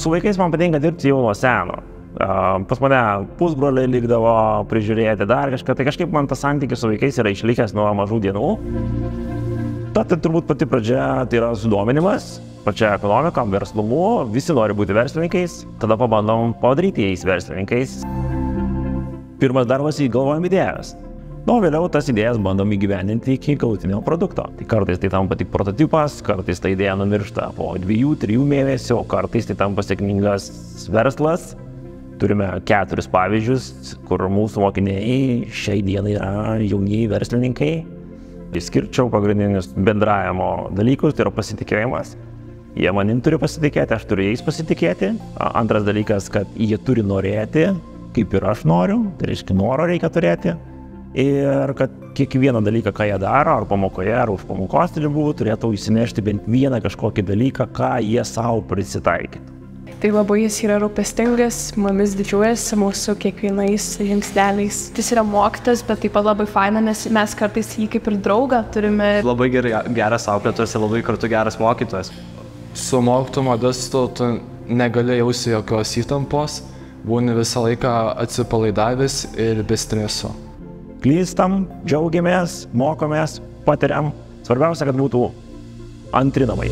su vaikais man patinka dirbti jau nuo seno. Pas mane pusbroliai likdavo prižiūrėti dar kažką, tai kažkaip man tas santykis su vaikais yra išlikęs nuo mažų dienų. Tai turbūt pati pradžia tai yra sudominimas, pačia ekonomika, verslumu, visi nori būti verslininkais, tada pabandom padaryti jais verslininkais. Pirmas darbas įgalvojam idėjas. Vėliau tas idėjas bandom įgyvendinti iki galutinio produkto. Tai kartais tai tampa tik prototipas, kartais ta idėja numiršta po 2-3 mėnesių, kartais tai tampa sėkmingas verslas. Turime 4 pavyzdžius, kur mūsų mokiniai šiai dienai yra jauni verslininkai. Išskirčiau pagrindinius bendravimo dalykus, tai yra pasitikėjimas. Jie manim turi pasitikėti, aš turiu jais pasitikėti. Antras dalykas, kad jie turi norėti, kaip ir aš noriu, tai reiškia noro reikia turėti. Ir kad kiekvieną dalyką, ką jie daro, ar pamokoje, ar už pamokos ribų, turėtų įsinešti bent vieną kažkokį dalyką, ką jie savo prisitaikytų. Tai labai jis yra rūpestingas, mumis didžiuojasi mūsų kiekvienais žingsneliais. Jis yra mokytas, bet taip pat labai faina, nes mes kartais jį kaip ir draugą turime. Labai geras auklėtojas ir labai kartu geras mokytojas. Su mokytu Modestu tu negali jausti jokios įtampos, būni visą laiką atsipalaidavęs ir be streso. Klystam, džiaugiamės, mokomės, patiriam. Svarbiausia, kad būtų antri namai.